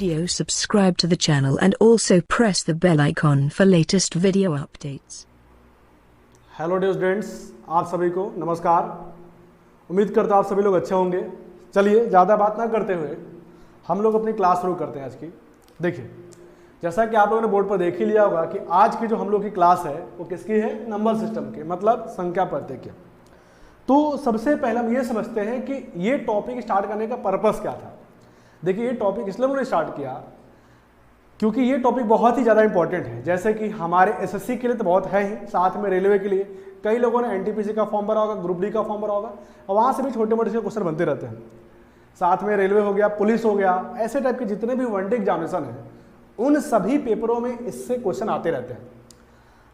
video, subscribe to the channel and also press the bell icon for latest video updates. Hello dear students, आप सभी को नमस्कार। उम्मीद करता हूँ आप सभी लोग अच्छे होंगे। चलिए ज़्यादा बात ना करते हुए हम लोग अपनी क्लास शुरू करते हैं आज की। देखिए, जैसा कि आप लोगों ने बोर्ड पर देख ही लिया होगा कि आज की जो हम लोग की क्लास है वो किसकी है, नंबर सिस्टम की, मतलब संख्या पद्धति की। तो सबसे पहले हम ये समझते हैं कि ये टॉपिक स्टार्ट करने का पर्पस क्या था। देखिए, ये टॉपिक इसलिए उन्होंने स्टार्ट किया क्योंकि ये टॉपिक बहुत ही ज़्यादा इंपॉर्टेंट है। जैसे कि हमारे एसएससी के लिए तो बहुत है ही, साथ में रेलवे के लिए कई लोगों ने एनटीपीसी का फॉर्म भरा होगा, ग्रुप डी का फॉर्म भरा होगा, और वहाँ से भी छोटे मोटे से क्वेश्चन बनते रहते हैं। साथ में रेलवे हो गया, पुलिस हो गया, ऐसे टाइप के जितने भी वनडे एग्जामिनेशन हैं उन सभी पेपरों में इससे क्वेश्चन आते रहते हैं।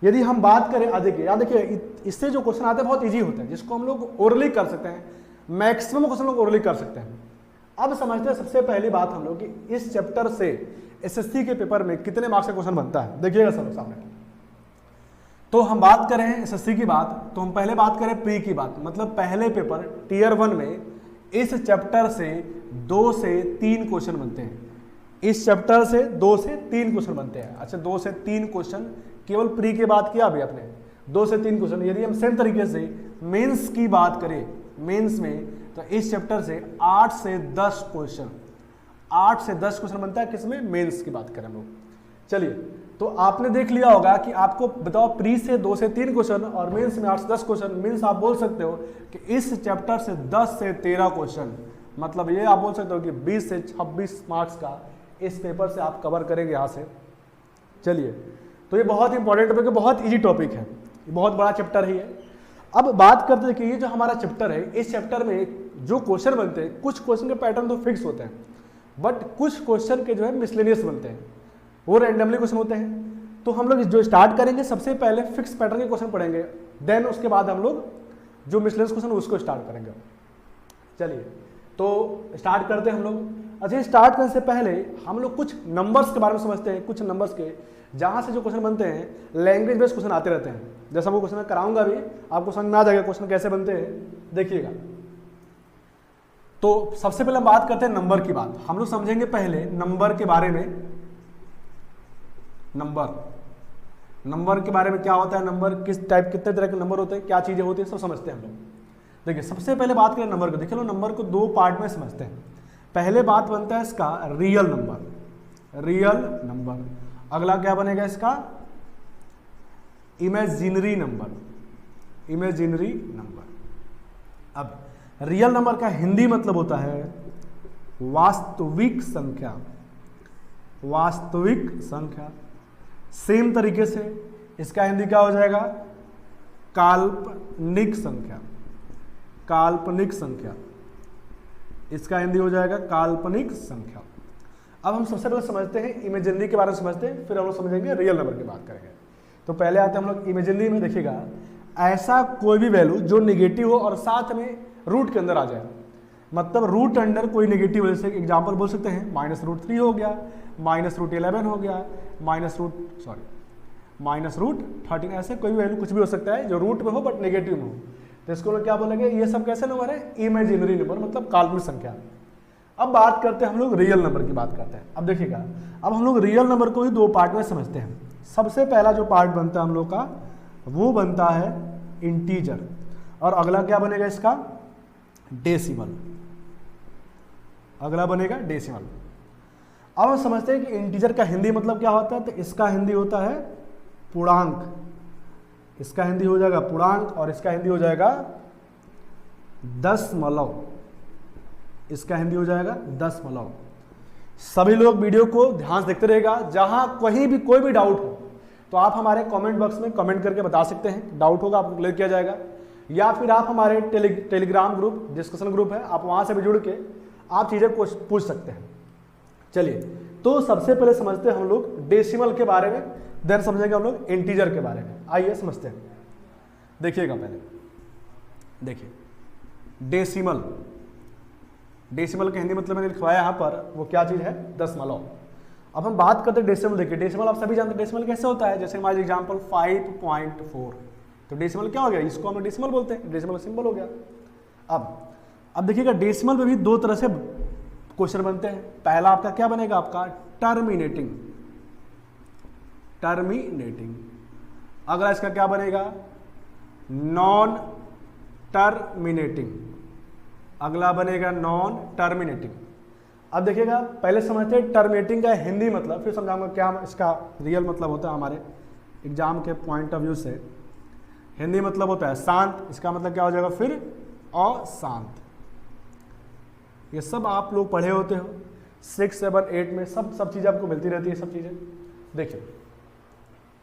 यदि हम बात करें, याद देखिए, इससे जो क्वेश्चन आते हैं बहुत ईजी होते हैं, जिसको हम लोग ओरली कर सकते हैं। मैक्सिमम क्वेश्चन लोग ओरली कर सकते हैं। अब समझते हैं सबसे पहली बात हम लोग कि इस चैप्टर से एसएससी के पेपर में कितने मार्क्स का क्वेश्चन बनता है। देखिएगा सब सामने। तो हम बात करें एसएससी की बात, तो हम पहले बात करें प्री की बात, मतलब पहले पेपर टियर 1 में इस चैप्टर से 2 से 3 क्वेश्चन बनते हैं। इस चैप्टर से 2 से 3 क्वेश्चन बनते हैं। अच्छा, 2 से 3 क्वेश्चन केवल प्री की बात किया अभी आपने, 2 से 3 क्वेश्चन। यदि हम सेम तरीके से मेंस की बात करें, मेंस में तो इस चैप्टर से 8 से 10 क्वेश्चन, 8 से 10 क्वेश्चन बनता है। किसमें, मेंस की बात करें हम लोग। चलिए, तो आपने देख लिया होगा कि आपको बताओ प्री से 2 से 3 क्वेश्चन और मेंस में 8 से 10 क्वेश्चन। मीन्स आप बोल सकते हो कि इस चैप्टर से 10 से 13 क्वेश्चन, मतलब ये आप बोल सकते हो कि 20 से 26 मार्क्स का इस पेपर से आप कवर करेंगे यहाँ से। चलिए, तो ये बहुत इंपॉर्टेंट टॉपिक है, बहुत ईजी टॉपिक है, ये बहुत बड़ा चैप्टर ही है। अब बात करते हैं कि ये जो हमारा चैप्टर है, इस चैप्टर में जो क्वेश्चन बनते हैं, कुछ क्वेश्चन के पैटर्न तो फिक्स होते हैं, बट कुछ क्वेश्चन के जो है मिसलेनियस बनते हैं, वो रैंडमली क्वेश्चन होते हैं। तो हम लोग जो स्टार्ट करेंगे, सबसे पहले फिक्स पैटर्न के क्वेश्चन पढ़ेंगे, देन उसके बाद हम लोग जो मिसलेनियस क्वेश्चन उसको स्टार्ट करेंगे। चलिए, तो स्टार्ट करते हैं हम लोग। अच्छा, स्टार्ट करने से पहले हम लोग कुछ नंबर्स के बारे में समझते हैं, कुछ नंबर्स के जहाँ से जो क्वेश्चन बनते हैं लैंग्वेज बेस्ड क्वेश्चन आते रहते हैं। जैसा वो क्वेश्चन कराऊंगा भी, आपको समझ में आ जाएगा क्वेश्चन कैसे बनते हैं। देखिएगा, तो सबसे पहले हम बात करते हैं नंबर की बात। हम लोग समझेंगे पहले नंबर के बारे में। नंबर के बारे में क्या होता है, नंबर किस टाइप, कितने तरह के नंबर होते हैं, क्या चीजें होती है, सब समझते हैं हम लोग। देखिए, सबसे पहले बात करें नंबर को। देखिए, नंबर को 2 पार्ट में समझते हैं। पहले बात बनता है इसका रियल नंबर, रियल नंबर। अगला क्या बनेगा इसका, इमेजिनरी नंबर, इमेजिनरी नंबर। अब रियल नंबर का हिंदी मतलब होता है वास्तविक संख्या, वास्तविक संख्या। सेम तरीके से इसका हिंदी क्या हो जाएगा, काल्पनिक संख्या, काल्पनिक संख्या। इसका हिंदी हो जाएगा काल्पनिक संख्या। अब हम सबसे पहले समझते हैं इमेजिनरी के बारे में समझते हैं, फिर हम लोग समझेंगे रियल नंबर की बात करेंगे। तो पहले आते हैं हम लोग इमेजिनरी में। देखिएगा, ऐसा कोई भी वैल्यू जो निगेटिव हो और साथ में रूट के अंदर आ जाए, मतलब रूट अंडर कोई निगेटिव वैल्यू से एग्जांपल बोल सकते हैं -√3 हो गया, -√11 हो गया, -√13, ऐसे कोई भी वैल्यू कुछ भी हो सकता है जो रूट में हो बट नेगेटिव में हो, तो इसको लोग क्या बोलेंगे, ये सब कैसे नंबर है, इमेजिनरी नंबर, मतलब काल्पनिक संख्या। अब बात करते हैं हम लोग रियल नंबर की बात करते हैं। अब देखिएगा, अब हम लोग रियल नंबर को ही 2 पार्ट में समझते हैं। सबसे पहला जो पार्ट बनता है हम लोग का, वो बनता है इंटीजर, और अगला क्या बनेगा इसका, डेसिमल। अगला बनेगा डेसिमल। अब हम समझते हैं कि इंटीजर का हिंदी मतलब क्या होता है, तो इसका हिंदी होता है पूर्णांक, इसका हिंदी हो जाएगा पूर्णांक, और इसका हिंदी हो जाएगा दशमलव, इसका हिंदी हो जाएगा दशमलव। सभी लोग वीडियो को ध्यान से देखते रहेगा, जहां कहीं भी कोई भी डाउट हो तो आप हमारे कमेंट बॉक्स में कमेंट करके बता सकते हैं। डाउट होगा आपको क्लियर किया जाएगा, या फिर आप हमारे टेलीग्राम ग्रुप, डिस्कशन ग्रुप है, आप वहां से भी जुड़ के आप चीजें पूछ सकते हैं। चलिए, तो सबसे पहले समझते हैं हम लोग डेसिमल के बारे में, देन समझेंगे हम लोग इंटीजर के बारे में। आइए समझते हैं। देखिएगा, पहले देखिए डेसिमल, डेसिमल का हिंदी मतलब मैंने लिखवाया यहाँ पर, वो क्या चीज है, दशमलव। अब हम बात करते हैं डेसिमल। देखिए, डेसिमल आप सभी जानते हैं डेसिमल कैसे होता है। जैसे हमारे एग्जांपल 5.4, तो डेसिमल क्या हो गया, इसको हम डेसिमल बोलते हैं, डेसिमल सिंबल हो गया। अब देखिएगा, डेसिमल में भी 2 तरह से क्वेश्चन बनते हैं। पहला आपका क्या बनेगा, आपका टर्मिनेटिंग, टर्मिनेटिंग। अगला इसका क्या बनेगा, नॉन टर्मिनेटिंग। अगला बनेगा नॉन टर्मिनेटिंग। अब देखिएगा, पहले समझते हैं टर्मिनेटिंग का हिंदी मतलब, फिर समझाऊंगा क्या इसका रियल मतलब होता है हमारे एग्जाम के पॉइंट ऑफ व्यू से। हिंदी मतलब होता है शांत, इसका मतलब क्या हो जाएगा फिर अशांत। ये सब आप लोग पढ़े होते हो 6, 7, 8 में, सब चीज़ें आपको मिलती रहती है, सब चीज़ें। देखिए,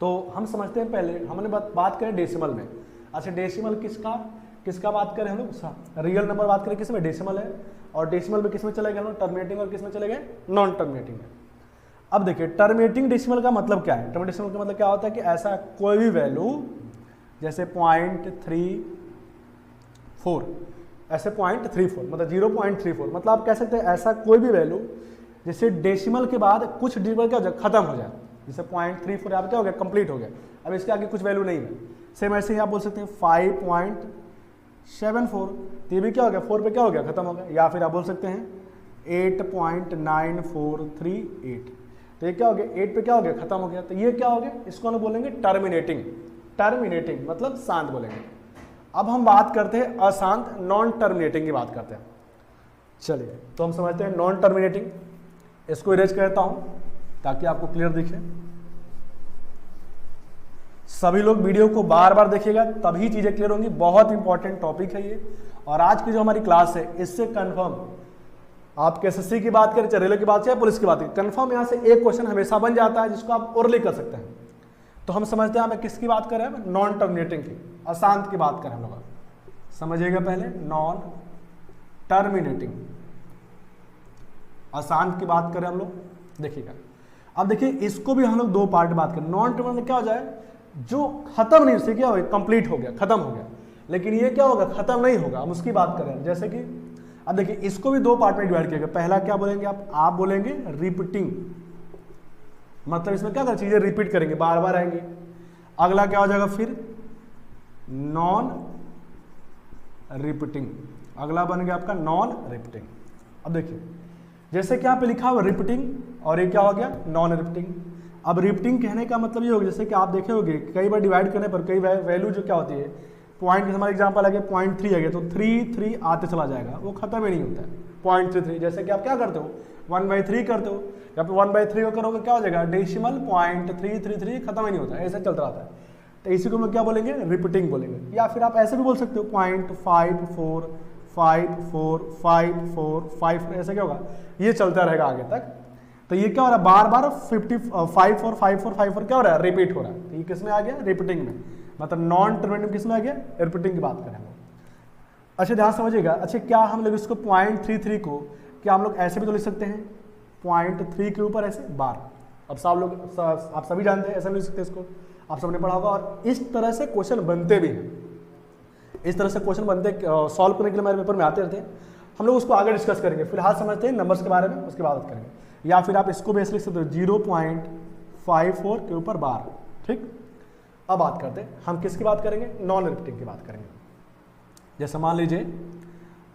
तो हम समझते हैं, पहले हमने बात करें डेसिमल में। अच्छा, डेसिमल किसका बात करें हम लोग, रियल नंबर बात करें किसमें, डेसिमल है। और डेसिमल में किसमें चले गए हम लोग, टर्मिनेटिंग, और किसमें चले गए, नॉन टर्मिनेटिंग में। अब देखिए, टर्मिनेटिंग डेसिमल का मतलब क्या है। टर्मिनेटिंग डेसिमल का मतलब क्या होता है कि ऐसा कोई भी वैल्यू, जैसे 0.34, ऐसे 0.34 मतलब 0.34, मतलब आप कह सकते हैं ऐसा कोई भी वैल्यू जिससे डेसिमल के बाद कुछ डिजिट क्या हो जाए, खत्म हो जाए। जैसे 0.34 यहाँ पे क्या हो गया, कंप्लीट हो गया, अब इसके आगे कुछ वैल्यू नहीं है। सेम ऐसे ही आप बोल सकते हैं 5.74, तो ये भी क्या हो गया, 4 पे क्या हो गया, खत्म हो गया। या फिर आप बोल सकते हैं 8.9438, तो ये क्या हो गया, 8 पे क्या हो गया, खत्म हो गया। तो ये क्या हो गया, इसको हम बोलेंगे टर्मिनेटिंग। टर्मिनेटिंग मतलब शांत बोलेंगे। अब हम बात करते हैं अशांत, नॉन टर्मिनेटिंग की बात करते हैं। चलिए, तो हम समझते हैं नॉन टर्मिनेटिंग। इसको इरेज करता हूं ताकि आपको क्लियर दिखे। सभी लोग वीडियो को बार बार देखिएगा, तभी चीजें क्लियर होंगी। बहुत इंपॉर्टेंट टॉपिक है ये। और आज की जो हमारी क्लास है, इससे कंफर्म आप एसएससी की बात करें, चाहे रेलवे की बात करें, पुलिस की बात करें, कंफर्म यहां से एक क्वेश्चन हमेशा बन जाता है जिसको आप ओरली कर सकते हैं। तो हम समझते हैं, हमें किसकी बात करें, नॉन टर्मिनेटिंग की, अशांत की बात करें हम लोग। समझिएगा पहले, नॉन टर्मिनेटिंग, अशांत की बात करें हम लोग। देखिएगा, अब देखिए, इसको भी हम लोग दो पार्ट बात करें। नॉन टर्मिनेटिंग क्या हो जाए, जो खत्म नहीं, उससे क्या हो गया, कंप्लीट हो गया, खत्म हो गया। लेकिन ये क्या होगा, खत्म नहीं होगा, हम उसकी बात करें। जैसे कि अब देखिए, इसको भी दो पार्ट में डिवाइड किया गया। पहला क्या बोलेंगे आप बोलेंगे रिपीटिंग, मतलब इसमें क्या कर, चीजें रिपीट करेंगे, बार बार आएंगे। अगला क्या हो जाएगा फिर, नॉन रिपीटिंग। अगला बन गया आपका नॉन रिपीटिंग। अब देखिए, जैसे कि यहाँ पे लिखा हुआ रिपीटिंग, और ये क्या हो गया, नॉन रिपीटिंग। अब रिपीटिंग कहने का मतलब ये होगा, जैसे कि आप देखे होंगे कई बार डिवाइड करने पर कई वैल्यू जो क्या होती है, पॉइंट, हमारा एग्जाम्पल आ गया 0.3 आ गया, तो 3 आते चला जाएगा, वो खत्म ही नहीं होता है। 0.33, जैसे कि आप क्या करते हो, 1/3 करते हो, या फिर 1/3 को करोगे क्या हो जाएगा, डेसिमल 0.333, खत्म ही नहीं होता है, ऐसा चलता रहता है। तो इसी को हम क्या बोलेंगे, रिपीटिंग बोलेंगे। या फिर आप ऐसे भी बोल सकते हो 0.54545454, ऐसा क्या होगा, ये चलता रहेगा आगे तक। तो ये क्या हो रहा है, बार बार 545454 क्या हो रहा है, रिपीट हो रहा है। तो ये किसमें आ गया, रिपीटिंग में। मतलब नॉन टर्मिनेटिंग किसमें आ गया, रिपीटिंग की बात करें। अच्छा, ध्यान समझिएगा। अच्छा, क्या हम लोग इसको 0.33 को क्या हम लोग ऐसे भी तो लिख सकते हैं, 0.3 के ऊपर ऐसे बार। अब आप सभी जानते हैं, ऐसा नहीं लिख सकते इसको, आप सबने पढ़ा होगा। और इस तरह से क्वेश्चन बनते भी हैं, इस तरह से क्वेश्चन बनते सॉल्व करने के लिए हमारे पेपर में आते रहते हैं। हम लोग उसको आगे डिस्कस करेंगे। फिलहाल समझते हैं नंबर्स के बारे में, उसके बाद बात करेंगे। या फिर आप इसको भी ऐसे लिख सकते हो, 0.54 के ऊपर बार। ठीक, अब बात करते हैं हम किसकी बात करेंगे, नॉन रिपीटिंग की बात करेंगे। जैसे मान लीजिए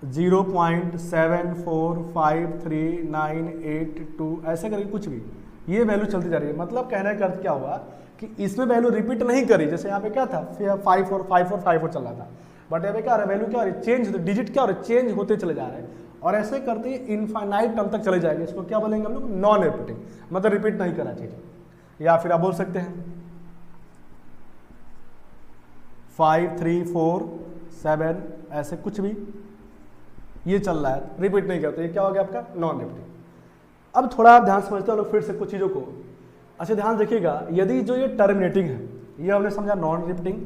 0.74539882, ऐसे करके कुछ भी ये वैल्यू चलती जा रही है। मतलब कहने का अर्थ क्या हुआ कि इसमें वैल्यू रिपीट नहीं करी। जैसे यहाँ पे क्या था, 545454 चल रहा था, बट यहाँ पे क्या हो रहा है, वैल्यू क्या हो रही है, चेंज, डिजिट क्या हो रहा है, चेंज होते चले जा रहे हैं। और ऐसे करते इनफाइनाइट टर्म तक चले जाएंगे। इसको क्या बोलेंगे हम लोग, नॉन रिपीटिंग, मतलब रिपीट नहीं करा चीज। या फिर आप बोल सकते हैं 5347, ऐसे कुछ भी ये चल रहा है, रिपीट नहीं करते, ये क्या हो गया आपका, नॉन रिपीटिंग। अब थोड़ा आप ध्यान समझते हो लोग फिर से कुछ चीज़ों को। अच्छा, ध्यान देखिएगा, यदि जो ये टर्मिनेटिंग है, ये हमने समझा नॉन रिपीटिंग।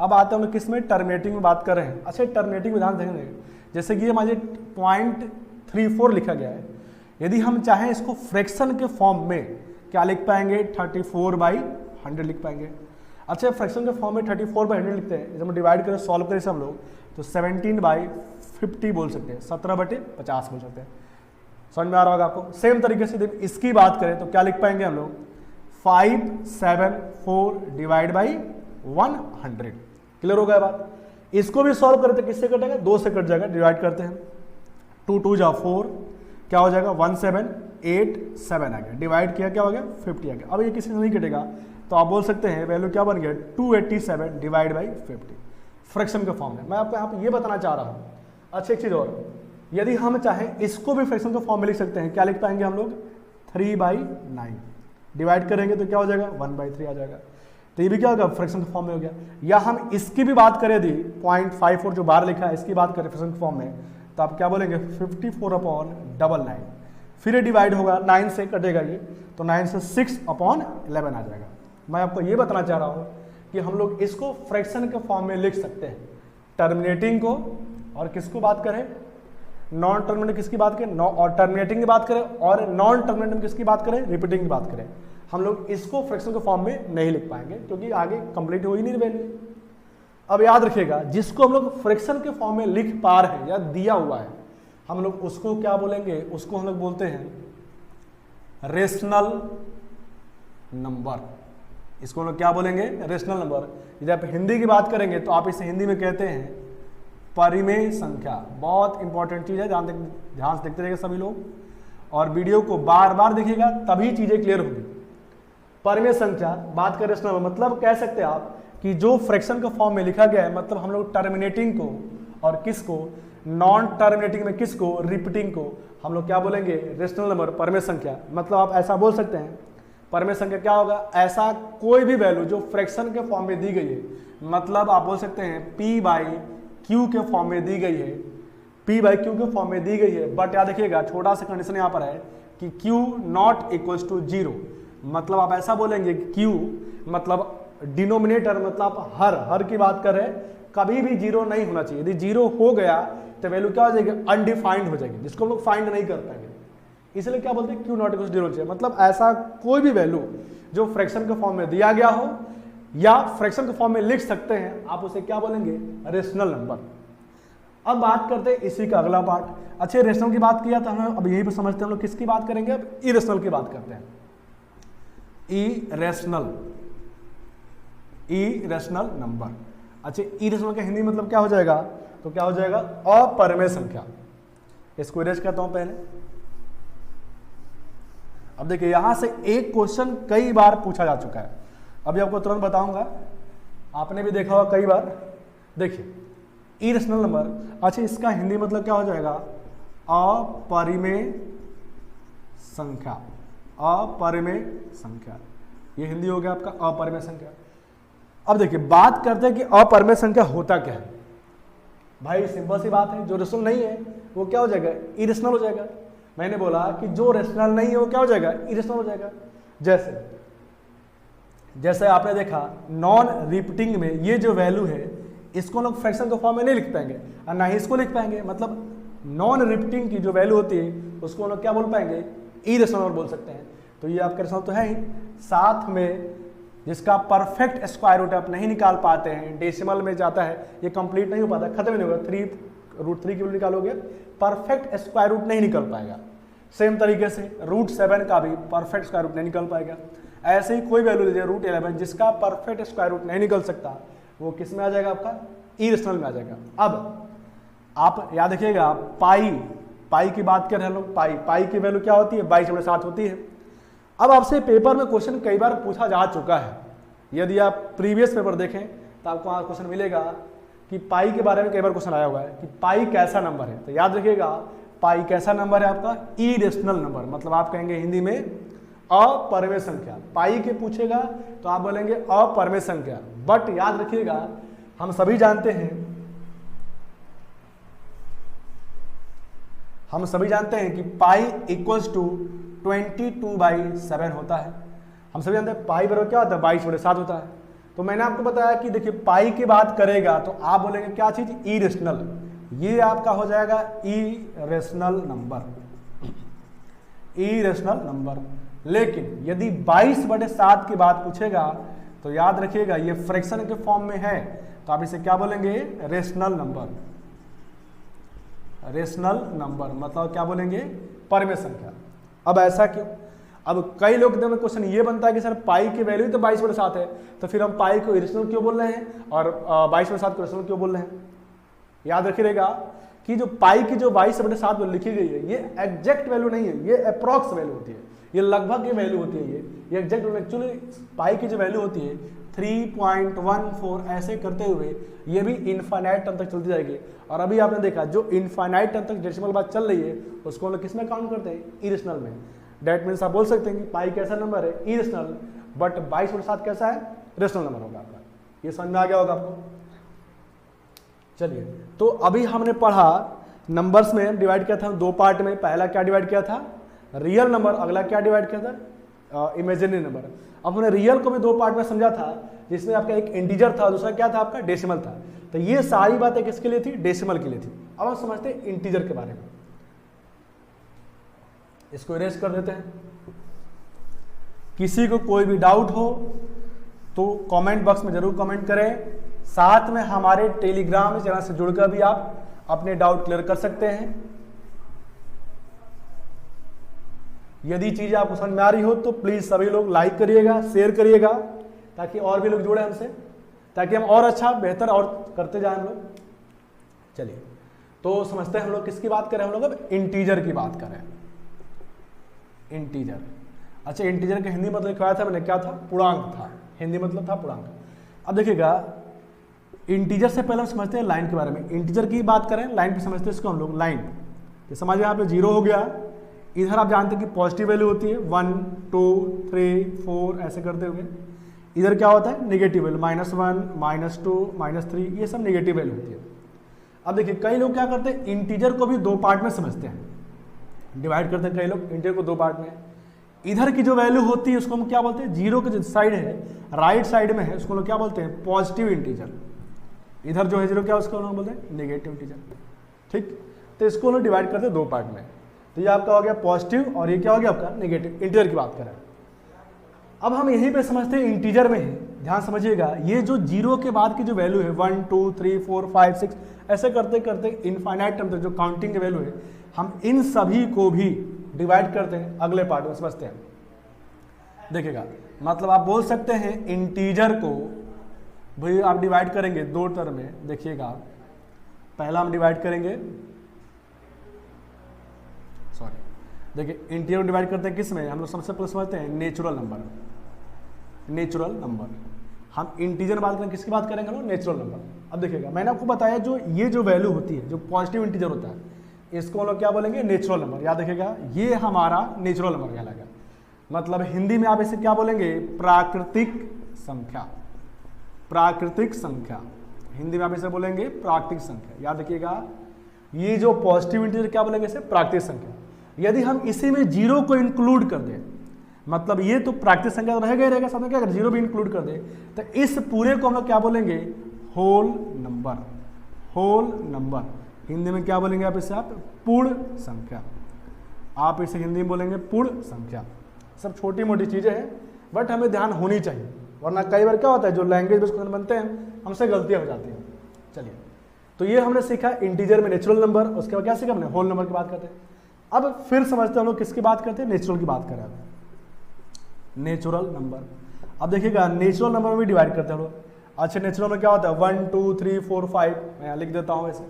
अब आते हैं हम किस में, टर्मिनेटिंग में बात कर रहे हैं। अच्छा, टर्मिनेटिंग में ध्यान देंगे, जैसे कि हमारे 0.34 लिखा गया है। यदि हम चाहें इसको फ्रैक्शन के फॉर्म में क्या लिख पाएंगे, 34/100 लिख पाएंगे। अच्छा, फ्रैक्शन के फॉर्म में 34/100 लिखते हैं। जब हम डिवाइड करें, सॉल्व करें हम लोग, तो 17/50 बोल सकते हैं, 17/50 बोल सकते हैं। समझ में आ रहा होगा आपको। सेम तरीके से इसकी बात करें तो क्या लिख पाएंगे हम लोग, 574/100। क्लियर हो गया बात। इसको भी सॉल्व करते, किससे कटेगा, 2 से कट जाएगा, डिवाइड करते हैं, 2 2 जा 4, क्या हो जाएगा 1787 आ गया, डिवाइड किया क्या हो गया 50 आ गया। अब ये किसी से नहीं कटेगा तो आप बोल सकते हैं वैल्यू क्या बन गया 287 डिवाइड बाई 50 फ्रैक्शन के फॉर्म में। मैं आपको यहाँ पे ये बताना चाह रहा हूँ। अच्छा एक चीज़ और, यदि हम चाहें इसको भी फ्रैक्शन के फॉर्म में लिख सकते हैं। क्या लिख पाएंगे हम लोग 3/9 डिवाइड करेंगे तो क्या हो जाएगा 1/3 आ जाएगा। तो ये भी क्या होगा फ्रैक्शन के फॉर्म में हो गया। या हम इसकी भी बात करें दी 0.54 जो बाहर लिखा है इसकी बात करें फ्रैक्शन के फॉर्म में तो आप क्या बोलेंगे 54/99। फिर ये डिवाइड होगा 9 से कटेगा ये तो 9 से 6/11 आ जाएगा। मैं आपको ये बताना चाह रहा हूँ कि हम लोग इसको फ्रैक्शन के फॉर्म में लिख सकते हैं। टर्मिनेटिंग को और किसको बात करें नॉन टर्मिनेटिंग किसकी बात करें और टर्मिनेटिंग की बात करें और नॉन टर्मिनेटिंग किसकी बात करें रिपीटिंग की बात करें। हम लोग इसको फ्रैक्शन के फॉर्म में नहीं लिख पाएंगे क्योंकि आगे कंप्लीट हो ही नहीं वैल्यू। अब याद रखिएगा जिसको हम लोग फ्रैक्शन के फॉर्म में लिख पा रहे हैं या दिया हुआ है हम लोग उसको क्या बोलेंगे, उसको हम लोग बोलते हैं रेशनल नंबर। इसको हम लोग क्या बोलेंगे रेशनल नंबर। यदि आप हिंदी की बात करेंगे तो आप इसे हिंदी में कहते हैं परिमेय संख्या। बहुत इंपॉर्टेंट चीज है, ध्यान से देखते रहिएगा सभी लोग और वीडियो को बार बार देखिएगा तभी चीजें क्लियर होगी। परिमेय संख्या बात करें रेशनल नंबर मतलब कह सकते हैं आप कि जो फ्रैक्शन के फॉर्म में लिखा गया है मतलब हम लोग टर्मिनेटिंग को और किसको नॉन टर्मिनेटिंग में किसको रिपीटिंग को हम लोग क्या बोलेंगे रेशनल नंबर परिमेय संख्या। मतलब आप ऐसा बोल सकते हैं परिमेय संख्या क्या होगा ऐसा कोई भी वैल्यू जो फ्रैक्शन के फॉर्म में दी गई है। मतलब आप बोल सकते हैं P/Q के फॉर्म में दी गई है, P/Q के फॉर्म में दी गई है। बट याद रखिएगा छोटा सा कंडीशन यहाँ पर है कि Q नॉट इक्वल्स टू 0। मतलब आप ऐसा बोलेंगे Q मतलब डिनोमिनेटर मतलब हर की बात कर रहे हैं कभी भी 0 नहीं होना चाहिए। यदि 0 हो गया तो वैल्यू क्या हो जाएगी अनडिफाइंड हो जाएगी जिसको हम लोग फाइंड नहीं कर पाएंगे। इसलिए क्या बोलते हैं Q नॉट इक्वल्स 0 चाहिए। मतलब ऐसा कोई भी वैल्यू जो फ्रैक्शन के फॉर्म में दिया गया हो या फ्रैक्शन के फॉर्म में लिख सकते हैं आप उसे क्या बोलेंगे रेशनल नंबर। अब बात करते हैं इसी का अगला पार्ट। अच्छे रेशनल की बात किया तो हम अब यहीं पर समझते हैं हम लोग किसकी बात करेंगे अब इरेशनल की बात करते हैं। Irrational number. अच्छा इरेशनल का हिंदी मतलब क्या हो जाएगा तो क्या हो जाएगा अपरिमेय संख्या। इसको इरेज करता हूं पहले। अब देखिए यहां से एक क्वेश्चन कई बार पूछा जा चुका है, अभी आपको तुरंत बताऊंगा, आपने भी देखा होगा कई बार। देखिए इरेशनल नंबर, अच्छा इसका हिंदी मतलब क्या हो जाएगा अपरिमेय संख्या। अपरिमेय संख्या ये हिंदी हो गया आपका अपरिमेय संख्या। अब देखिए बात करते हैं कि अपरिमेय संख्या होता क्या है। भाई सिंपल सी बात है, जो रेशनल नहीं है वो क्या हो जाएगा इरेशनल हो जाएगा। मैंने बोला कि जो रेशनल नहीं है वो क्या हो जाएगा इरेशनल हो जाएगा। जैसे आपने देखा नॉन रिपीटिंग में ये जो वैल्यू है इसको लोग फ्रैक्शन के फॉर्म में नहीं लिख पाएंगे और ना ही इसको लिख पाएंगे। मतलब नॉन रिपीटिंग की जो वैल्यू होती है उसको लोग क्या बोल पाएंगे इरेशनल बोल सकते हैं। तो ये आपका रेशनल तो है ही, साथ में जिसका परफेक्ट स्क्वायर रूट आप नहीं निकाल पाते हैं, डेसिमल में जाता है, ये कंप्लीट नहीं हो पाता, खत्म नहीं होगा। 3√3 की वैल्यू निकालोगे परफेक्ट स्क्वायर रूट नहीं निकल पाएगा। सेम तरीके से √7 का भी परफेक्ट स्क्वायर रूट नहीं निकल पाएगा। ऐसे ही कोई वैल्यू लीजिए √11 जिसका परफेक्ट स्क्वायर रूट नहीं निकल सकता वो किस में आ जाएगा आपका इरेशनल में आ जाएगा। अब आप याद रखिएगा पाई की बात कर रहे हैं लोग। पाई की वैल्यू क्या होती है 22/7 होती है। अब आपसे पेपर में क्वेश्चन कई बार पूछा जा चुका है, यदि आप प्रीवियस पेपर देखें तो आपको वहाँ क्वेश्चन मिलेगा कि पाई के बारे में कई बार क्वेश्चन आया हुआ है कि पाई कैसा नंबर है। तो याद रखिएगा पाई कैसा नंबर है आपका इरेशनल नंबर। मतलब आप कहेंगे हिंदी में अपरिमेय संख्या। पाई के पूछेगा तो आप बोलेंगे अपरिमेय संख्या। बट याद रखिएगा हम सभी जानते हैं कि पाई इक्वल्स टू 22/7 होता है। हम सभी जानते हैं पाई बराबर क्या होता है 22/7 होता है। तो मैंने आपको बताया कि देखिए पाई की बात करेगा तो आप बोलेंगे क्या चीज इरेशनल। ये आपका हो जाएगा इरेशनल नंबर। लेकिन यदि 22/7 की बात पूछेगा तो याद रखिएगा ये फ्रैक्शन के फॉर्म में है तो आप इसे क्या बोलेंगे रेशनल नंबर। मतलब क्या बोलेंगे परिमेय संख्या। अब ऐसा क्यों? अब कई लोग में क्वेश्चन ये बनता है कि सर पाई की वैल्यू तो 22/7 है तो फिर हम पाई को इरेशनल क्यों बोल रहे हैं और 22/7 को रेशनल क्यों बोल रहे हैं। याद रखिएगा कि जो पाई की जो 22/7 लिखी गई है ये एग्जैक्ट वैल्यू नहीं है, ये अप्रॉक्स वैल्यू होती है, ये लगभग की वैल्यू होती है, ये एग्जैक्ट वैल्यू। एक्चुअली पाई की जो वैल्यू होती है 3.14 ऐसे करते हुए ये भी इनफाइनाइट टर्म तक चलती जाएगी। और अभी आपने देखा जो इनफाइनाइट टर्म तक डेसिमल बात चल रही है उसको हम लोग किस में काउंट करते हैं, इरेशनल में। डेट मीन्स आप बोल सकते हैं कि पाई कैसा नंबर है, इरेशनल, बट 22/7 कैसा है, रेशनल नंबर होगा आपका। ये समझ में आ गया होगा आपको। चलिए, तो अभी हमने पढ़ा नंबर्स में डिवाइड किया था दो पार्ट में। पहला क्या डिवाइड किया था, रियल नंबर, अगला क्या डिवाइड किया था, इमेजिनरी नंबर। अब हमने रियल को भी दो पार्ट में समझा था, जिसमें आपका एक इंटीजर था, दूसरा क्या था आपका, डेसिमल था। तो ये सारी बातें किसके लिए थी, डेसिमल के लिए थी। अब हम समझते हैं इंटीजर के बारे में। इसको इरेज कर देते हैं। किसी को कोई भी डाउट हो तो कमेंट बॉक्स में जरूर कमेंट करें। साथ में हमारे टेलीग्राम चैनल से जुड़कर भी आप अपने डाउट क्लियर कर सकते हैं। यदि चीजें आपको समझ में आ रही हो तो प्लीज सभी लोग लाइक करिएगा, शेयर करिएगा, ताकि और भी लोग जुड़े हमसे, ताकि हम और अच्छा बेहतर और करते जाएं हम लोग। चलिए, तो समझते हैं हम लोग किसकी बात करें, हम लोग अब इंटीजर की बात करें। इंटीजर, अच्छा, इंटीजर का हिंदी मतलब लिखवाया था मैंने, क्या था, पूर्णांक था। हिंदी मतलब था पूर्णांक। अब देखिएगा, इंटीजर से पहले हम समझते हैं लाइन के बारे में। इंटीजर की बात करें, लाइन पे समझते हैं इसको हम लोग। लाइन ये समझ यहाँ पे 0 हो गया, इधर आप जानते हैं कि पॉजिटिव वैल्यू होती है 1 2 3 4 ऐसे करते हुए। इधर क्या होता है, नेगेटिव वैल्यू, -1 -2 -3, ये सब नेगेटिव वैल्यू होती है। अब देखिए, कई लोग क्या करते हैं, इंटीजर को भी दो पार्ट में समझते हैं, डिवाइड करते हैं कई लोग इंटीजर को दो पार्ट में। इधर की जो वैल्यू होती है उसको हम क्या बोलते हैं, जीरो के जो साइड है, राइट साइड में है, उसको लोग क्या बोलते हैं, पॉजिटिव इंटीजर। इधर जो है जीरो, क्या उसको लोग बोलते हैं, नेगेटिव इंटीजर। ठीक, तो इसको लोग डिवाइड करते हैं दो पार्ट में। तो ये आपका हो गया पॉजिटिव और ये क्या हो गया आपका नेगेटिव। इंटीजर की बात करें, अब हम यहीं पे समझते हैं इंटीजर में ही, ध्यान समझिएगा, ये जो जीरो के बाद की जो वैल्यू है 1 2 3 4 5 6 ऐसे करते करते इनफाइनाइट टर्म तक जो काउंटिंग की वैल्यू है, हम इन सभी को भी डिवाइड करते हैं अगले पार्ट में, समझते हैं। देखिएगा, मतलब आप बोल सकते हैं इंटीजर को भाई आप डिवाइड करेंगे दो टर्म में। देखिएगा, पहला हम डिवाइड करेंगे, सॉरी, देखिए इंटीजर को डिवाइड करते हैं किस में, हम लोग सबसे पहले समझते हैं नेचुरल नंबर। नेचुरल नंबर, हम इंटीजर बात करें, किसकी बात करेंगे हम लोग, नेचुरल नंबर। अब देखिएगा, मैंने आपको बताया जो ये जो वैल्यू होती है, जो पॉजिटिव इंटीजर होता है, इसको हम लोग क्या बोलेंगे, नेचुरल नंबर। याद रखिएगा, ये हमारा नेचुरल नंबर कहलाएगा। मतलब हिंदी में आप इसे क्या बोलेंगे, प्राकृतिक संख्या। प्राकृतिक संख्या, हिंदी में आप इसे बोलेंगे प्राकृतिक संख्या। याद रखिएगा, ये जो पॉजिटिव इंटीजर क्या बोलेंगे इसे, प्राकृतिक संख्या। यदि हम इसी में जीरो को इंक्लूड कर दें, मतलब ये तो प्राकृतिक संख्या तो रहेगा ही रहेगा, साथ में क्या करें, जीरो भी इंक्लूड कर दे, तो इस पूरे को हम लोग क्या बोलेंगे, whole number. Whole number Hindi में क्या बोलेंगे आप इसे, आप पूर्ण संख्या। आप इसे हिंदी में बोलेंगे पूर्ण संख्या। सब छोटी मोटी चीजें हैं, बट हमें ध्यान होनी चाहिए, वरना कई बार क्या होता है, जो लैंग्वेज बेस्ड क्वेश्चन बनते हैं हमसे गलतियां हो जाती हैं। चलिए, तो ये हमने सीखा इंटीजर में नेचुरल नंबर। उसके बाद क्या सीखा हमने, होल नंबर की बात करते हैं। अब फिर समझते हैं हम लोग किसकी बात करते हैं, नेचुरल की बात करें। नेचुरल नंबर, अब देखिएगा, नेचुरल नंबर में भी डिवाइड करते हैं हम लोग। अच्छा, नेचुरल में क्या होता है, 1 2 3 4 5, मैं यहाँ लिख देता हूँ ऐसे,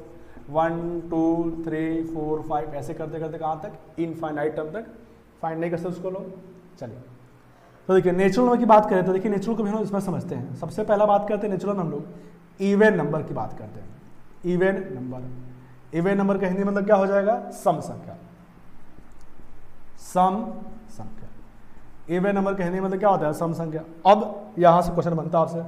1 2 3 4 5 ऐसे करते करते कहाँ तक, इनफाइनाइट टर्म तक। फाइंड नहीं कर सकते उसको लोग। चलिए, तो देखिए नेचुरल नंबर की बात करें तो देखिए नेचुरल को भी हम इसमें समझते हैं। सबसे पहला बात करते हैं नेचुरल, हम लोग इवन नंबर की बात करते हैं। इवन नंबर, इवन नंबर का हिंदी मतलब क्या हो जाएगा, सम संख्या। सम संख्या, इवन नंबर का हिंदी मतलब क्या होता है, सम संख्या। अब यहां से क्वेश्चन बनता है आपसे,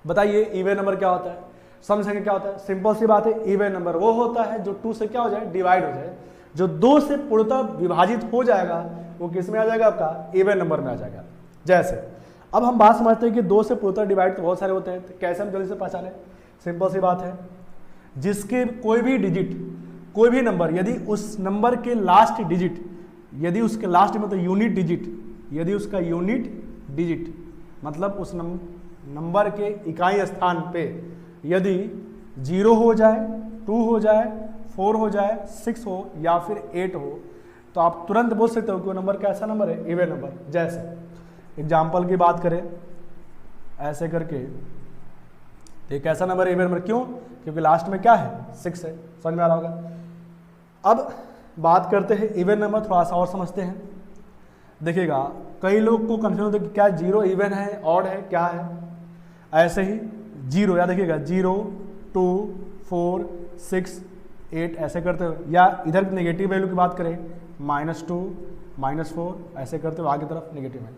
बताइए इवन नंबर क्या होता है, सम संख्या क्या होता है। सिंपल सी बात है, इवन नंबर वो होता है जो 2 से क्या हो जाए, डिवाइड हो जाए। जो 2 से पूर्णतः विभाजित हो जाएगा वो किस में आ जाएगा, आपका इवन नंबर में आ जाएगा। जैसे अब हम बात समझते हैं कि 2 से पूर्णतः डिवाइड तो बहुत सारे होते हैं, तो कैसे हम जल्दी से पहचाने। सिंपल सी बात है, जिसके कोई भी डिजिट, कोई भी नंबर, यदि उस नंबर के लास्ट डिजिट, यदि उसके लास्ट मतलब यूनिट डिजिट, यदि उसका यूनिट डिजिट मतलब उस नंबर के इकाई स्थान पे यदि 0 हो जाए, 2 हो जाए, 4 हो जाए, 6 हो या फिर 8 हो, तो आप तुरंत बोल सकते हो कि वो नंबर कैसा नंबर है, इवन नंबर। जैसे एग्जाम्पल की बात करें, ऐसे करके तो ये कैसा नंबर है इवन नंबर, क्यों? क्योंकि लास्ट में क्या है 6 है। समझ में आ रहा होगा। अब बात करते हैं इवन नंबर, थोड़ा सा और समझते हैं। देखिएगा कई लोग को कंफ्यूजन होता है कि क्या 0 इवन है, ऑड है, क्या है। ऐसे ही 0 या देखिएगा 0 2 4 6 8 ऐसे करते हुए, या इधर नेगेटिव वैल्यू की बात करें -2 -4 ऐसे करते हुए आगे तरफ नेगेटिव है।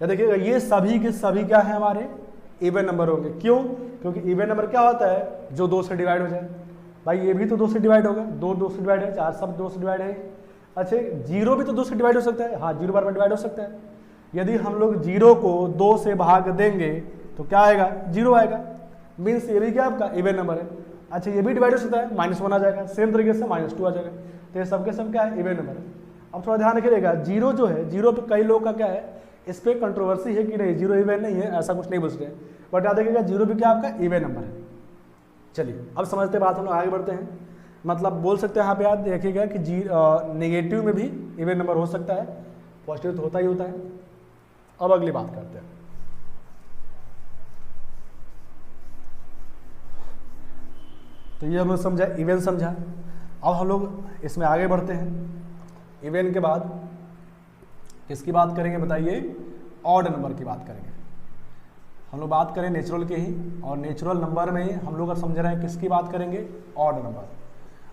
या देखिएगा ये सभी के सभी क्या है हमारे इवन नंबर होंगे। क्यों? क्योंकि इवन नंबर क्या होता है जो 2 से डिवाइड हो जाए। भाई ये भी तो 2 से डिवाइड होगा, 2 से डिवाइड है, 4 सब 2 से डिवाइड है। अच्छा 0 भी तो 2 से डिवाइड हो सकता है, हाँ 0 बार में डिवाइड हो सकता है। यदि हम लोग 0 को 2 से भाग देंगे तो क्या आएगा 0 आएगा, मीन्स ये भी क्या आपका इवन नंबर है। अच्छा ये भी डिवाइड हो सकता है, -1 आ जाएगा, सेम तरीके से -2 आ जाएगा। तो ये सबके सब क्या है इवन नंबर है। अब थोड़ा ध्यान रखिएगा 0 जो है 0 पे कई लोग का क्या है, इस पर कंट्रोवर्सी है कि नहीं 0 इवन नहीं है, ऐसा कुछ नहीं बोलते हैं। बट याद रखिएगा 0 भी क्या आपका इवन नंबर है। चलिए अब समझते बात, हम लोग आगे बढ़ते हैं। मतलब बोल सकते हैं यहाँ पे याद देखिएगा कि नेगेटिव में भी इवन नंबर हो सकता है, पॉजिटिव तो होता ही होता है। अब अगली बात करते हैं। तो ये हम लोग समझा, इवन समझा। अब हम लोग इसमें आगे बढ़ते हैं। इवन के बाद किसकी बात करेंगे बताइए? ऑड नंबर की बात करेंगे। हम लोग बात करें नेचुरल के ही, और नेचुरल नंबर में हम लोग समझ रहे हैं किसकी बात करेंगे? Odd number.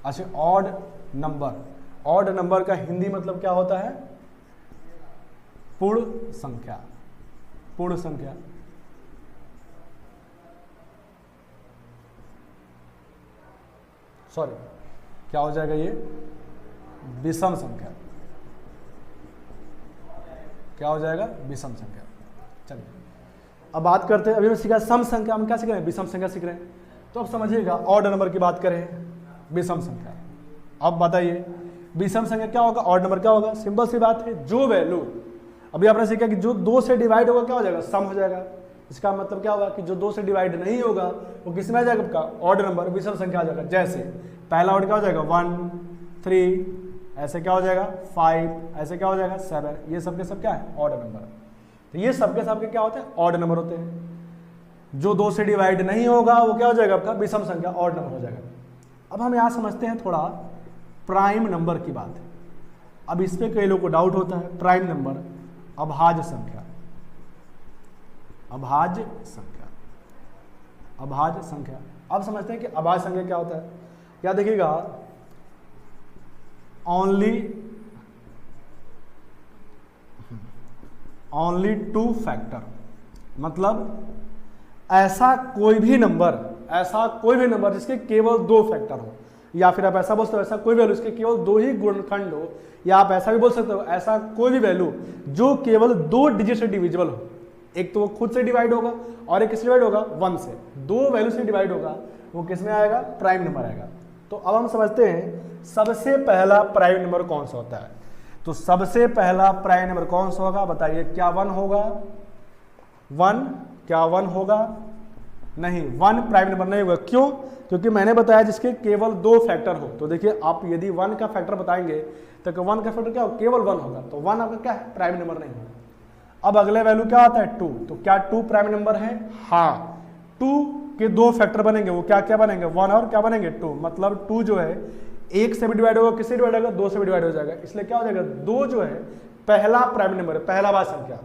अच्छा ऑड नंबर, ऑड नंबर का हिंदी मतलब क्या होता है? पूर्ण संख्या। पूर्ण संख्या, सॉरी क्या हो जाएगा ये? विषम संख्या। क्या हो जाएगा? विषम संख्या। चलिए अब बात करते हैं, अभी हमने सीखा सम संख्या, हम क्या सीख रहे हैं? विषम संख्या सीख रहे हैं। तो अब समझिएगा ऑड नंबर की बात करें, विषम संख्या। अब बताइए विषम संख्या क्या होगा, ऑड नंबर क्या होगा? सिंपल सी बात है, जो वैल्यू अभी आपने सीखा कि जो 2 से डिवाइड होगा क्या हो जाएगा? सम हो जाएगा। इसका मतलब क्या होगा कि जो 2 से डिवाइड नहीं होगा वो किस में आ जाएगा? आपका ऑड नंबर, विषम संख्या आ जाएगा। जैसे पहला ऑड क्या हो जाएगा? 1 3, ऐसे क्या हो जाएगा? 5, ऐसे क्या हो जाएगा? 7। ये सब के सब क्या है? Odd number. तो ये सबके सबके क्या होते हैं? ऑड नंबर होते हैं। जो 2 से डिवाइड नहीं होगा वो क्या हो जाएगा? आपका विषम संख्या, ऑड नंबर हो जाएगा। अब हम यहाँ समझते हैं थोड़ा प्राइम नंबर की बात। अब इस पे कई लोगों को डाउट होता है। प्राइम नंबर, अभाज्य संख्या। अभाज्य संख्या, अभाज्य संख्या। अब समझते हैं कि अभाज्य संख्या क्या होता है। क्या देखिएगा, ओनली 2 फैक्टर, मतलब ऐसा कोई भी नंबर जिसके केवल 2 फैक्टर हो, या फिर आप ऐसा बोल सकते हो ऐसा कोई वैल्यू इसके केवल 2 ही गुणनखंड हो, या आप ऐसा भी बोल सकते हो ऐसा कोई भी वैल्यू जो केवल 2 डिजिट से डिविजिबल हो। एक तो वो खुद से डिवाइड होगा और एक किससे डिवाइड होगा? 1 से। 2 वैल्यू से डिवाइड होगा, वो किस में आएगा? प्राइम नंबर आएगा। तो अब हम समझते हैं सबसे पहला प्राइम नंबर कौन सा होता है। तो सबसे पहला प्राइम नंबर कौन सा होगा बताइए? क्या 1 होगा? 1 क्या 1 होगा? नहीं, 1 प्राइम नंबर नहीं होगा। क्यों? क्योंकि मैंने बताया जिसके केवल 2 फैक्टर हो। तो देखिए आप यदि 1 का फैक्टर बताएंगे तो 1 का फैक्टर क्या हो? केवल 1 होगा। तो 1 आपका क्या है? प्राइम नंबर नहीं होगा। अब अगले वैल्यू क्या आता है? 2। तो क्या 2 प्राइम नंबर है? हाँ, 2 के 2 फैक्टर बनेंगे, वो क्या क्या बनेंगे? 1 और क्या बनेंगे? 2। मतलब 2 जो है 1 से भी डिवाइड होगा, किससे डिवाइड होगा? 2 से भी डिवाइड हो जाएगा। इसलिए क्या हो जाएगा? 2 जो है पहला प्राइम नंबर है, पहला भाज्य संख्या।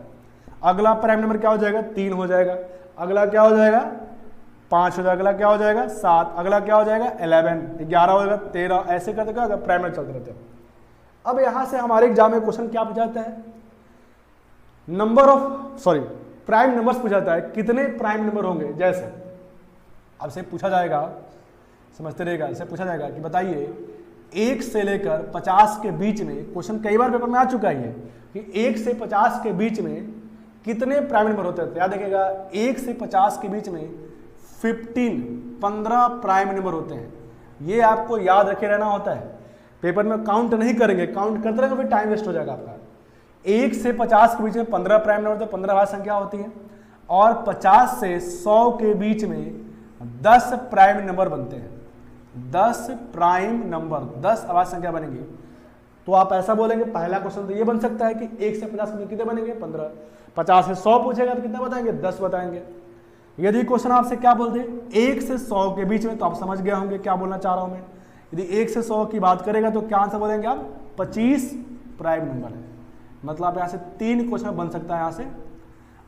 अगला प्राइम नंबर क्या हो जाएगा? 3 हो जाएगा। अगला क्या हो जाएगा? 5 हो जाएगा। अगला क्या हो जाएगा? 7। अगला क्या हो जाएगा? 11। 11 हो जाएगा। 13। ऐसे करते क्या होगा? प्राइम नंबर चलते रहते हैं। अब यहां से हमारे एग्जाम में क्वेश्चन क्या पूछाता है? प्राइम नंबर्स पूछाता है, कितने प्राइम नंबर होंगे। जैसे अब से पूछा जाएगा, समझते रहेगा, इसे पूछा जाएगा कि बताइए 1 से लेकर 50 के बीच में, क्वेश्चन कई बार पेपर में आ चुका है कि 1 से 50 के बीच में कितने प्राइम नंबर होते हैं। याद रखिएगा 1 से 50 के बीच में 15 प्राइम नंबर होते हैं। ये आपको याद रखे रहना होता है। पेपर में काउंट नहीं करेंगे, काउंट करते रहेंगे फिर टाइम वेस्ट हो जाएगा आपका। 1 से 50 के बीच में 15 प्राइम नंबर होते हैं, 15 भाज्य संख्या होती है। और 50 से 100 के बीच में 10 प्राइम नंबर बनते हैं। 10 प्राइम नंबर, 10 अभाज्य संख्या बनेंगी। तो आप ऐसा बोलेंगे, पहला क्वेश्चन तो ये बन सकता है कि 1 से 50 के बीच कितने बनेंगे? 15। 50 से 100 पूछेगा तो कितना बताएंगे? 10 बताएंगे। यदि क्वेश्चन आपसे क्या बोलते हैं 1 से 100 के बीच में, तो आप समझ गए होंगे क्या बोलना चाह रहा हूं मैं। यदि 1 से 100 की बात करेगा तो क्या आंसर बोलेंगे आप, 25 प्राइम नंबर है। मतलब यहाँ से 3 क्वेश्चन बन सकता है यहाँ से।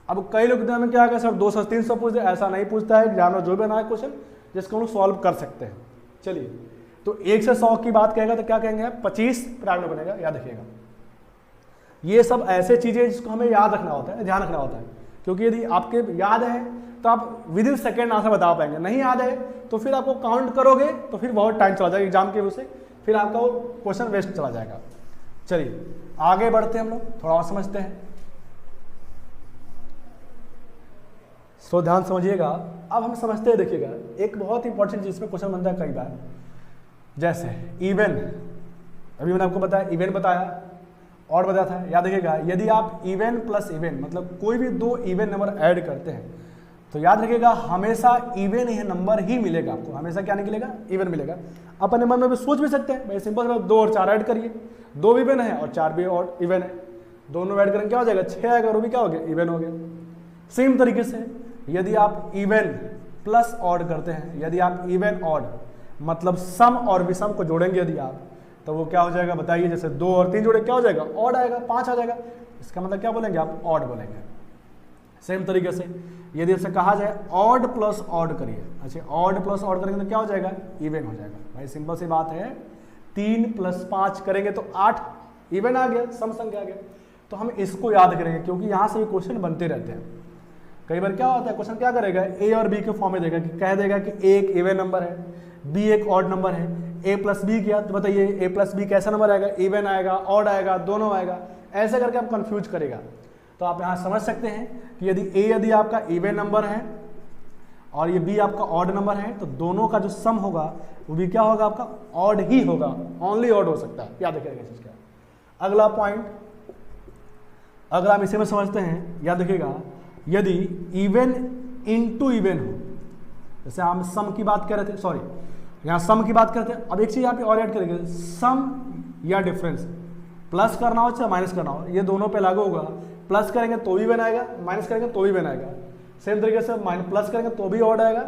अब कई लोग में क्या है सर 200 300 पूछते, ऐसा नहीं पूछता है एग्जाम में, जो भी ना है क्वेश्चन जिसको हम लोग सॉल्व कर सकते हैं। चलिए, तो 1 से 100 की बात कहेगा तो क्या कहेंगे 25 प्राइम नंबर बनेगा, याद रखिएगा। ये सब ऐसे चीजें जिसको हमें याद रखना होता है, ध्यान रखना होता है, क्योंकि यदि आपके याद है तो आप विद इन सेकेंड आंसर बता पाएंगे, नहीं याद है तो फिर आपको काउंट करोगे तो फिर बहुत टाइम चला जाएगा एग्जाम के वजह से, फिर आपका वो क्वेश्चन वेस्ट चला जाएगा। चलिए आगे बढ़ते हैं, हम लोग थोड़ा और समझते हैं। सो ध्यान समझिएगा। अब हम समझते हैं, देखिएगा एक बहुत इंपॉर्टेंट चीज में क्वेश्चन बनता है कई बार, जैसे इवन। अभी मैंने आपको बताया इवन बताया और बताया था, याद रखिएगा। यदि आप इवन प्लस इवन मतलब कोई भी 2 इवन नंबर ऐड करते हैं तो याद रखिएगा हमेशा इवन ही नंबर ही मिलेगा आपको, हमेशा क्या निकलेगा, इवन मिलेगा। अपने मन में भी सोच भी सकते हैं भाई, सिंपल 2 और 4 ऐड करिए, 2 इवन है और 4 भी और इवन है, दोनों ऐड करेंगे क्या हो जाएगा 6 आएगा, और वो भी क्या हो गया, इवन हो गया। सेम तरीके से यदि आप इवन प्लस ऑड करते हैं, यदि आप इवन ऑड मतलब सम और विषम को जोड़ेंगे यदि आप, तो वो क्या हो जाएगा बताइए। जैसे 2 और 3 जोड़े क्या हो जाएगा, ऑड आएगा, 5 आ जाएगा। इसका मतलब क्या बोलेंगे आप, ऑड बोलेंगे। सेम तरीके से यदि इससे कहा जाए ऑड प्लस ऑड करिए, अच्छा ऑड प्लस ऑड करेंगे तो क्या हो जाएगा, इवन हो जाएगा। भाई सिंपल सी बात है, 3 + 5 करेंगे तो 8 इवन आ गया, सम संख्या आ गया। तो हम इसको याद करेंगे क्योंकि यहाँ से भी क्वेश्चन बनते रहते हैं। कई बार क्या होता है, क्वेश्चन क्या करेगा, ए और बी के फॉर्म में देगा कि कह देगा कि ए एक इवन नंबर है, बी एक ऑड नंबर है, ए प्लस बी किया तो बताइए ए प्लस बी कैसा नंबर आएगा, इवन आएगा, ऑड आएगा, दोनों आएगा। ऐसे करके आप कंफ्यूज करेगा। तो आप यहाँ समझ सकते हैं कि यदि आपका इवन नंबर है और ये बी आपका ऑड नंबर है, तो दोनों का जो सम होगा वो भी क्या होगा, आपका ऑड ही होगा, ओनली ऑड हो सकता है, याद रखिएगा इस चीज का। अगला पॉइंट अगर हम इसे में समझते हैं, याद रखिएगा यदि इवन इनटू इवन हो, जैसे हम सम की बात कर रहे थे, सॉरी यहाँ सम की बात करते हैं। अब एक चीज यहाँ पे और ऐड करेंगे, सम या डिफरेंस, प्लस करना हो चाहे माइनस करना हो, ये दोनों पे लागू होगा। प्लस करेंगे तो भी बनाएगा, माइनस करेंगे तो भी बनाएगा। सेम तरीके से प्लस करेंगे तो भी ऑड आएगा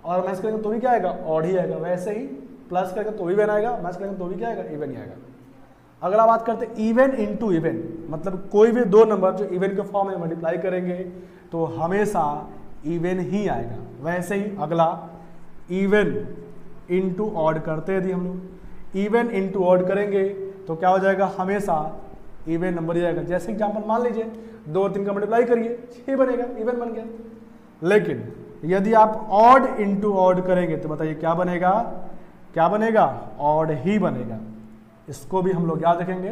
और माइनस करेंगे तो भी क्या आएगा, ऑड ही आएगा। वैसे ही प्लस करेंगे तो भी बनाएगा, माइनस करेंगे तो भी क्या आएगा, इवन ही आएगा। अगला बात करते हैं इवन इनटू इवन, मतलब कोई भी 2 नंबर जो इवन के फॉर्म में मल्टीप्लाई करेंगे तो हमेशा इवन ही आएगा। वैसे ही अगला इवन इनटू ऑड करते हैं, यदि हम लोग इवन इनटू ऑड करेंगे तो क्या हो जाएगा, हमेशा इवन नंबर ही आएगा। जैसे एग्जांपल मान लीजिए 2 और 3 का मल्टीप्लाई करिए 6 बनेगा, इवन बन गया। लेकिन यदि आप ऑड इनटू ऑड करेंगे तो बताइए क्या बनेगा, क्या बनेगा, ऑड ही बनेगा। इसको भी हम लोग याद रखेंगे।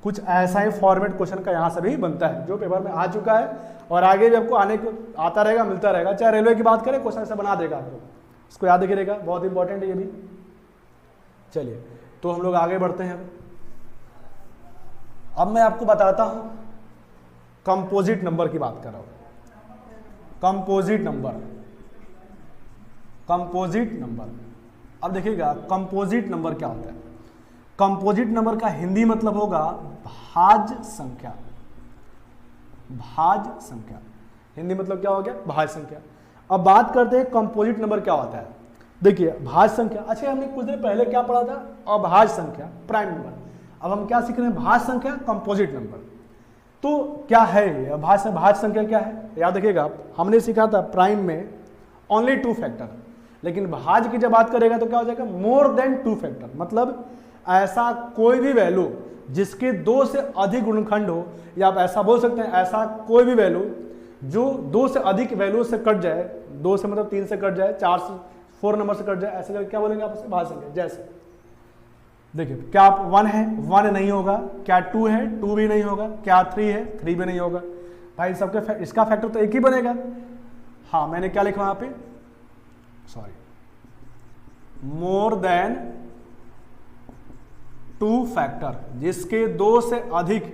कुछ ऐसा ही फॉर्मेट क्वेश्चन का यहाँ से भी बनता है जो पेपर में आ चुका है और आगे भी आपको आने को आता रहेगा, मिलता रहेगा। चाहे रेलवे की बात करें, क्वेश्चन ऐसा बना देगा आपको, इसको याद रखिएगा, बहुत इंपॉर्टेंट है ये भी। चलिए तो हम लोग आगे बढ़ते हैं। अब मैं आपको बताता हूं कंपोजिट नंबर की बात कर रहा हूं। Composite number, composite number. अब देखिएगा कंपोजिट नंबर क्या होता है। कंपोजिट नंबर का हिंदी मतलब होगा भाज्य संख्या। भाज्य संख्या हिंदी मतलब क्या हो गया, भाज्य संख्या। अब बात करते हैं कंपोजिट नंबर क्या होता है। देखिए भाज्य संख्या, अच्छा हमने कुछ देर पहले क्या पढ़ा था, अभाज्य संख्या, प्राइम नंबर। अब हम क्या सीख रहे हैं, भाज्य संख्या, कंपोजिट नंबर। तो क्या है ये भाज्य संख्या क्या है, याद रखिएगा। हमने सीखा था प्राइम में ओनली 2 फैक्टर, लेकिन भाज्य की जब बात करेगा तो क्या हो जाएगा, मोर देन 2 फैक्टर। मतलब ऐसा कोई भी वैल्यू जिसके 2 से अधिक गुणनखंड हो, या आप ऐसा बोल सकते हैं ऐसा कोई भी वैल्यू जो 2 से अधिक वैल्यू से कट जाए, 2 से मतलब 3 से कट जाए, 4 से 4 नंबर से कट जाए, ऐसे करके क्या बोलेंगे आप, भाज्य संख्या। जैसे देखिए क्या आप 1 है, 1 नहीं होगा, क्या 2 है, 2 भी नहीं होगा, क्या 3 है, 3 भी नहीं होगा। भाई सबके इसका फैक्टर तो एक ही बनेगा। हाँ मैंने क्या लिखा यहाँ पे, सॉरी, मोर देन 2 फैक्टर, जिसके 2 से अधिक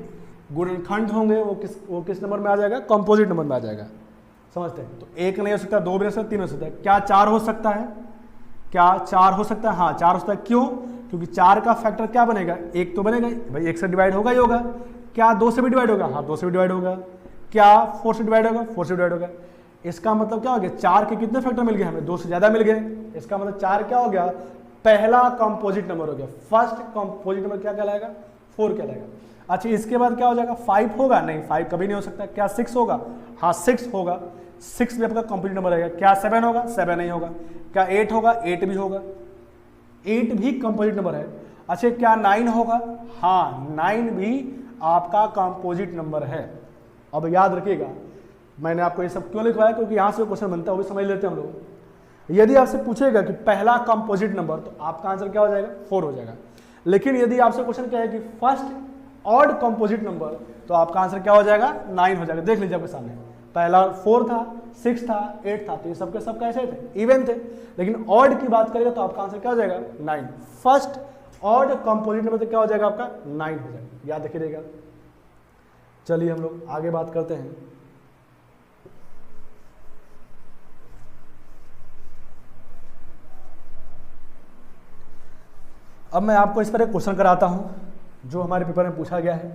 गुणनखंड होंगे वो किस नंबर में आ जाएगा, कंपोजिट नंबर में आ जाएगा। समझते हैं। तो 1 नहीं हो सकता, 2 भी नहीं हो सकता, 3 हो सकता है। क्या 4 हो सकता है, क्या 4 हो सकता है, हाँ 4 हो सकता है। क्यों, क्योंकि 4 का फैक्टर क्या बनेगा, 1 तो बनेगा भाई, 1 से डिवाइड होगा ही होगा। क्या 2 से भी डिवाइड होगा, हाँ 2 से भी डिवाइड होगा। क्या 4 से डिवाइड होगा, 4 से डिवाइड होगा। इसका मतलब क्या हो गया, 4 के कितने फैक्टर मिल गए हमें, 2 से ज़्यादा मिल गए। इसका मतलब 4 क्या हो गया, पहला कंपोजिट नंबर हो गया। फर्स्ट कंपोजिट नंबर क्या कहलाएगा, 4 कहलाएगा। अच्छा इसके बाद क्या हो जाएगा, 5 होगा, नहीं 5 कभी नहीं हो सकता। क्या 6 होगा, हाँ 6 होगा, 6 भी आपका कंपोजिट नंबर रहेगा। क्या 7 होगा, 7 नहीं होगा। क्या 8 होगा, 8 भी होगा, 8 भी कंपोजिट नंबर है। अच्छा क्या 9 होगा, हाँ 9 भी आपका कंपोजिट नंबर है। अब याद रखिएगा मैंने आपको ये सब क्यों लिखवाया, क्योंकि यहाँ से क्वेश्चन बनता है, वो भी समझ लेते हैं हम लोग। यदि आपसे पूछेगा कि पहला कंपोजिट नंबर, तो आपका आंसर क्या हो जाएगा, 4 हो जाएगा। लेकिन यदि आपसे क्वेश्चन क्या है कि फर्स्ट ऑड कंपोजिट नंबर, तो आपका आंसर क्या हो जाएगा, 9 हो जाएगा। देख लीजिए आपके सामने, पहला 4 था, 6 था, 8 था, तो ये सबके सब कैसे थे, इवन थे। लेकिन ऑड की बात करेगा तो आपका आंसर क्या हो जाएगा, 9। फर्स्ट ऑड कंपोजिट नंबर तो क्या हो जाएगा आपका, 9 हो जाएगा। याद रखिएगा। चलिए हम लोग आगे बात करते हैं। अब मैं आपको इस पर एक क्वेश्चन कराता हूं जो हमारे पेपर में पूछा गया है।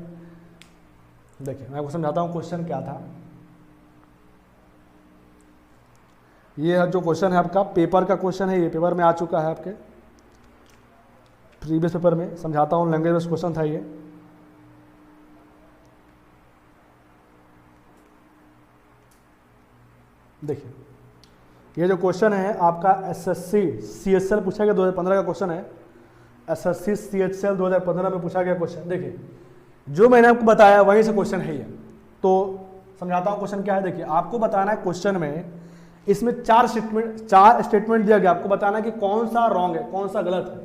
देखिए मैं आपको समझाता हूं क्वेश्चन क्या था। ये जो क्वेश्चन है आपका पेपर का क्वेश्चन है, ये पेपर में आ चुका है आपके प्रीवियस पेपर में। समझाता हूं, लैंग्वेज बेस्ड क्वेश्चन था ये। देखिए ये जो क्वेश्चन है आपका एसएससी सीएचएल पूछा गया, 2015 का क्वेश्चन है। एसएससी सीएचएल 2015 में पूछा गया क्वेश्चन। देखिए जो मैंने आपको बताया वहीं से क्वेश्चन है ये। तो समझाता हूँ क्वेश्चन क्या है। देखिए आपको बताना है क्वेश्चन में, इसमें 4 स्टेटमेंट दिया गया। आपको बताना है कि कौन सा रॉन्ग है, कौन सा गलत है।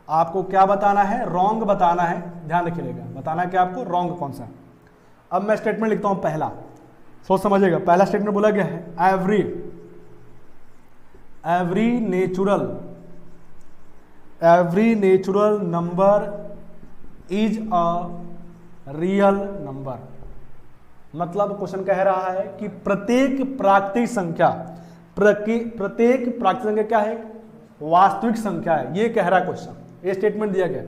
आपको क्या बताना है, रॉन्ग बताना है। ध्यान रखिएगा, बताना है कि आपको रॉन्ग कौन सा। अब मैं स्टेटमेंट लिखता हूँ पहला, सोच समझिएगा। पहला स्टेटमेंट बोला गया है, every natural number is a real number. मतलब क्वेश्चन कह रहा है कि प्रत्येक प्राकृतिक संख्या क्या है, वास्तविक संख्या है। ये कह रहा है क्वेश्चन, ये स्टेटमेंट दिया गया।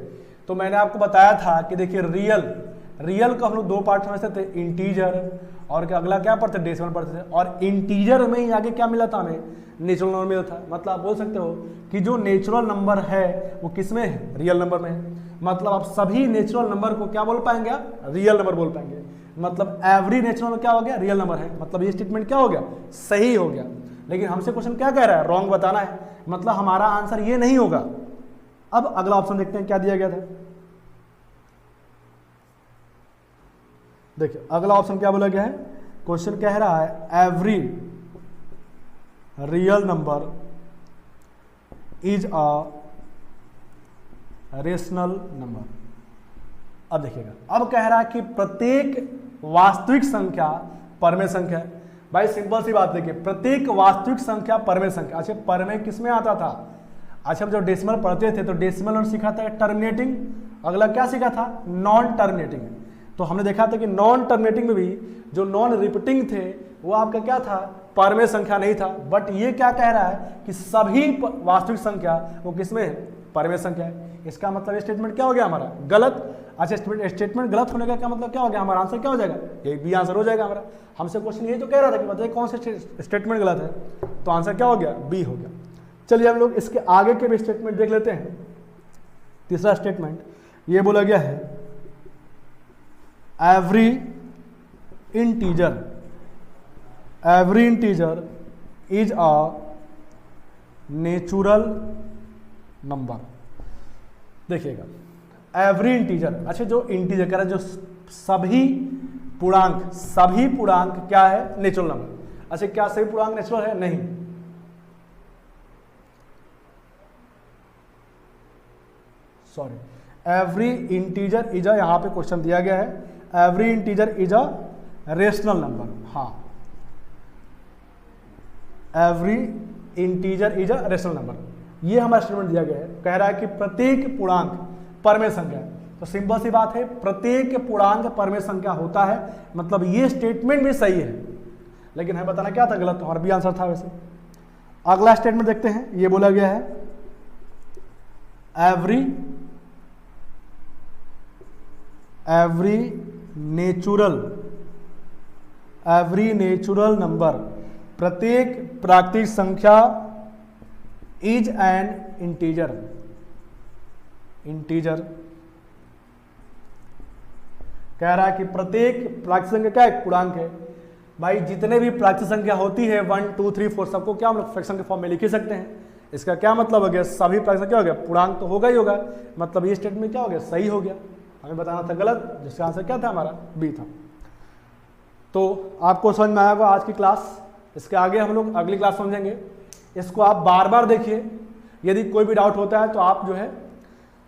तो मैंने आपको बताया था कि देखिए रियल को हम लोग 2 पार्ट समझते थे, इंटीजर और अगला क्या पढ़ते थे, डेसिमल पढ़ते थे। और इंटीजर में ही आगे क्या मिला था हमें, नेचुरल नंबर मिला था। मतलब आप बोल सकते हो कि जो नेचुरल नंबर है वो किस में है, रियल नंबर में है। मतलब आप सभी नेचुरल नंबर को क्या बोल पाएंगे, आप रियल नंबर बोल पाएंगे। मतलब एवरी नेचुरल नंबर क्या हो गया, रियल नंबर है। मतलब ये स्टेटमेंट क्या हो गया, सही हो गया। लेकिन हमसे क्वेश्चन क्या कह रहा है, रॉन्ग बताना है। मतलब हमारा आंसर ये नहीं होगा। अब अगला ऑप्शन देखते हैं क्या दिया गया था। देखिए अगला ऑप्शन क्या बोला गया है, क्वेश्चन कह रहा है every real number is a rational number. अब देखिएगा, अब कह रहा है कि प्रत्येक वास्तविक संख्या परमेय संख्या है। भाई सिंपल सी बात, देखिए प्रत्येक वास्तविक संख्या परमेय संख्या। अच्छा परमेय किसमें आता था, अच्छा हम जब डेसिमल पढ़ते थे तो डेसिमल और सीखा था टर्मिनेटिंग, अगला क्या सीखा था, नॉन टर्मिनेटिंग। तो हमने देखा था कि नॉन टर्मिनेटिंग में भी जो नॉन रिपीटिंग थे वो आपका क्या था, परमेय संख्या नहीं था। बट ये क्या कह रहा है कि सभी वास्तविक संख्या वो किसमें है, परमेय संख्या है। इसका मतलब स्टेटमेंट क्या हो गया हमारा, गलत। अच्छा स्टेटमेंट गलत होने का क्या मतलब क्या हो गया, हमारा आंसर क्या हो जाएगा, ये बी आंसर हो जाएगा हमारा। हमसे क्वेश्चन ये तो कह रहा था कि बताइए कौन सा स्टेटमेंट गलत है, तो आंसर क्या हो गया, बी हो गया। चलिए हम लोग इसके आगे के भी स्टेटमेंट देख लेते हैं। तीसरा स्टेटमेंट ये बोला गया है, every integer is a natural number. देखिएगा एवरी इंटीजर, अच्छा जो इंटीजर कह रहा है, जो सभी पूर्णांक क्या है, नेचुरल नंबर। अच्छा क्या सभी पूर्णांक नेचुरल है, नहीं। Sorry, every integer is a, यहां पे क्वेश्चन दिया गया है, every integer is a rational number. हाँ, every integer is a rational number, ये हमारा स्टेटमेंट दिया गया है। कह रहा है कि प्रत्येक पूर्णांक परमेय संख्या है। तो सिंपल सी बात है, प्रत्येक पूर्णांक परमेय संख्या होता है। मतलब ये स्टेटमेंट भी सही है, लेकिन हमें बताना क्या था, गलत। और भी आंसर था वैसे। अगला स्टेटमेंट देखते हैं, ये बोला गया है एवरी नेचुरल नंबर प्रत्येक प्राकृतिक संख्या इज एन इंटीजर। इंटीजर कह रहा है कि प्रत्येक प्राकृतिक संख्या क्या है, पूर्णांक है। भाई जितने भी प्राकृतिक संख्या होती है 1 2 3 4 सबको क्या हम लोग फ्रैक्शन के फॉर्म में लिख ही सकते हैं। इसका क्या मतलब हो गया, सभी प्राकृतिक संख्या हो गया, पूर्णांक तो होगा ही होगा, मतलब ये स्टेटमेंट क्या हो गया, सही हो गया। हमें बताना था गलत, जिसका आंसर क्या था हमारा बी था। तो आपको समझ में आया होगा आज की क्लास। इसके आगे हम लोग अगली क्लास समझेंगे। इसको आप बार बार देखिए, यदि कोई भी डाउट होता है तो आप जो है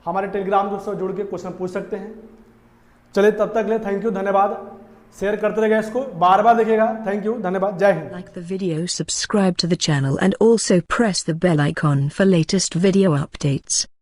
हमारे टेलीग्राम ग्रुप से जुड़ के क्वेश्चन पूछ सकते हैं। चलिए तब तक ले थैंक यू, धन्यवाद। शेयर करते रहेगा, इसको बार बार देखिएगा। थैंक यू, धन्यवाद, जय Hind. Like the video, subscribe to the channel and also press the bell icon for latest video updates.